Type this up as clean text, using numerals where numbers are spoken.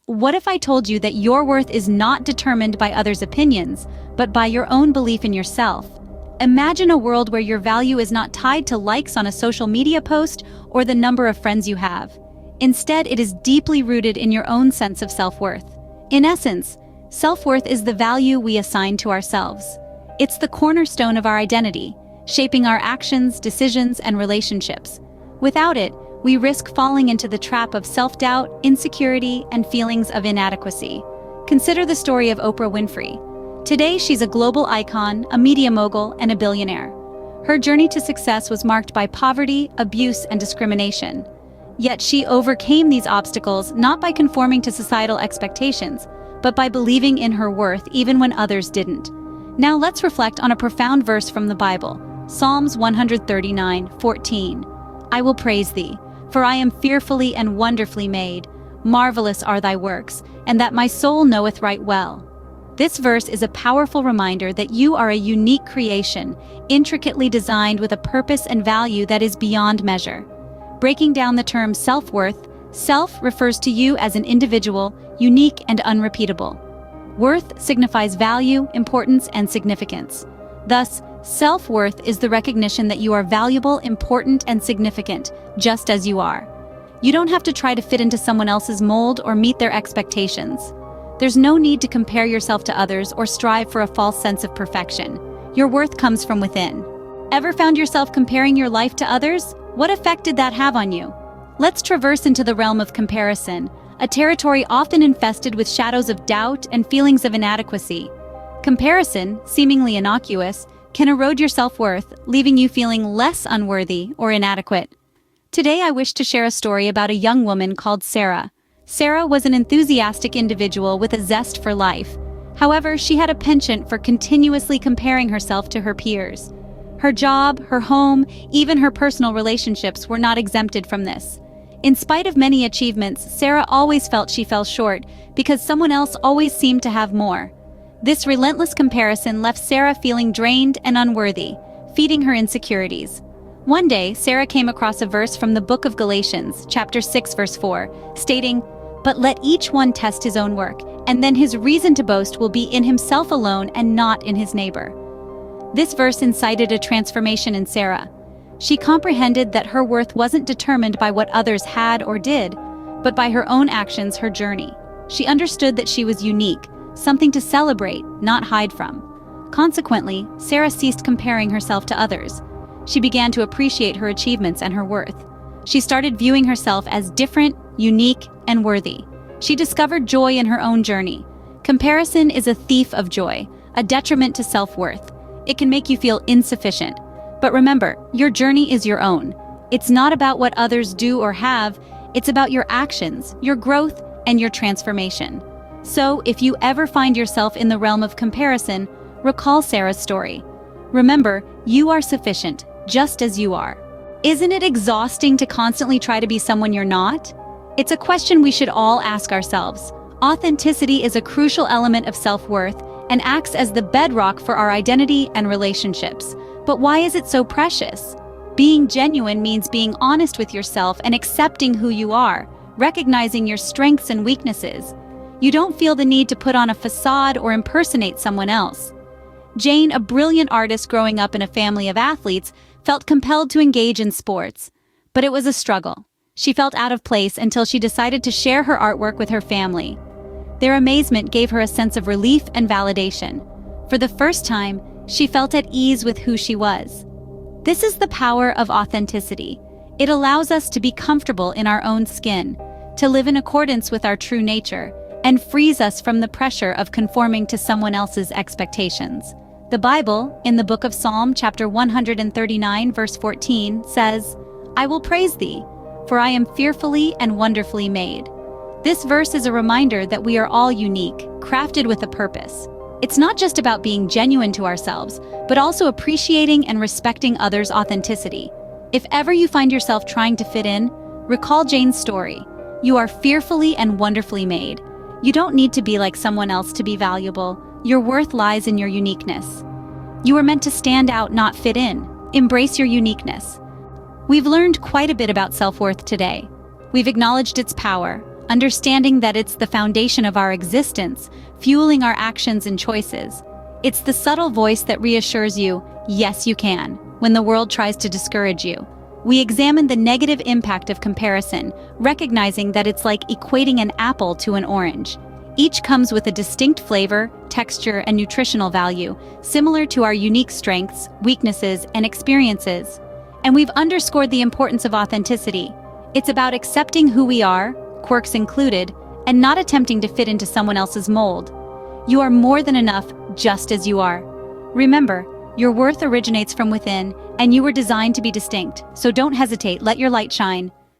what if I told you that your worth is not determined by others' opinions, but by your own belief in yourself? Imagine a world where your value is not tied to likes on a social media post or the number of friends you have. Instead, it is deeply rooted in your own sense of self-worth. In essence, self-worth is the value we assign to ourselves. It's the cornerstone of our identity, shaping our actions, decisions, and relationships. Without it, we risk falling into the trap of self-doubt, insecurity, and feelings of inadequacy. Consider the story of Oprah Winfrey. Today, she's a global icon, a media mogul, and a billionaire. Her journey to success was marked by poverty, abuse, and discrimination. Yet she overcame these obstacles not by conforming to societal expectations, but by believing in her worth even when others didn't. Now let's reflect on a profound verse from the Bible, Psalms 139:14. I will praise thee, for I am fearfully and wonderfully made. Marvelous are thy works, and that my soul knoweth right well. This verse is a powerful reminder that you are a unique creation, intricately designed with a purpose and value that is beyond measure. Breaking down the term self-worth, self refers to you as an individual, unique and unrepeatable. Worth signifies value, importance, and significance. Thus, self-worth is the recognition that you are valuable, important, and significant, just as you are. You don't have to try to fit into someone else's mold or meet their expectations. There's no need to compare yourself to others or strive for a false sense of perfection. Your worth comes from within. Ever found yourself comparing your life to others? What effect did that have on you? Let's traverse into the realm of comparison, a territory often infested with shadows of doubt and feelings of inadequacy. Comparison, seemingly innocuous, can erode your self-worth, leaving you feeling less unworthy or inadequate. Today I wish to share a story about a young woman called Sarah. Sarah was an enthusiastic individual with a zest for life. However, she had a penchant for continuously comparing herself to her peers. Her job, her home, even her personal relationships were not exempted from this. In spite of many achievements, Sarah always felt she fell short because someone else always seemed to have more. This relentless comparison left Sarah feeling drained and unworthy, feeding her insecurities. One day, Sarah came across a verse from the book of Galatians, chapter 6, verse 4, stating, "But let each one test his own work, and then his reason to boast will be in himself alone and not in his neighbor." This verse incited a transformation in Sarah. She comprehended that her worth wasn't determined by what others had or did, but by her own actions, her journey. She understood that she was unique, something to celebrate, not hide from. Consequently, Sarah ceased comparing herself to others. She began to appreciate her achievements and her worth. She started viewing herself as different, unique, and worthy. She discovered joy in her own journey. Comparison is a thief of joy, a detriment to self-worth. It can make you feel insufficient. But remember, your journey is your own. It's not about what others do or have, it's about your actions, your growth, and your transformation. So, if you ever find yourself in the realm of comparison, recall Sarah's story. Remember, you are sufficient, just as you are. Isn't it exhausting to constantly try to be someone you're not? It's a question we should all ask ourselves. Authenticity is a crucial element of self-worth and acts as the bedrock for our identity and relationships. But why is it so precious? Being genuine means being honest with yourself and accepting who you are, recognizing your strengths and weaknesses. You don't feel the need to put on a facade or impersonate someone else. Jane, a brilliant artist growing up in a family of athletes, felt compelled to engage in sports. But it was a struggle. She felt out of place until she decided to share her artwork with her family. Their amazement gave her a sense of relief and validation. For the first time, she felt at ease with who she was. This is the power of authenticity. It allows us to be comfortable in our own skin, to live in accordance with our true nature, and frees us from the pressure of conforming to someone else's expectations. The Bible, in the book of Psalm chapter 139, verse 14, says, "I will praise thee, for I am fearfully and wonderfully made." This verse is a reminder that we are all unique, crafted with a purpose. It's not just about being genuine to ourselves, but also appreciating and respecting others' authenticity. If ever you find yourself trying to fit in, recall Jane's story. You are fearfully and wonderfully made. You don't need to be like someone else to be valuable. Your worth lies in your uniqueness. You are meant to stand out, not fit in. Embrace your uniqueness. We've learned quite a bit about self-worth today. We've acknowledged its power, understanding that it's the foundation of our existence, fueling our actions and choices. It's the subtle voice that reassures you, yes, you can, when the world tries to discourage you. We examine the negative impact of comparison, recognizing that it's like equating an apple to an orange. Each comes with a distinct flavor, texture, and nutritional value, similar to our unique strengths, weaknesses, and experiences. And we've underscored the importance of authenticity. It's about accepting who we are, quirks included, and not attempting to fit into someone else's mold. You are more than enough just as you are. Remember, your worth originates from within, and you were designed to be distinct, so don't hesitate, let your light shine.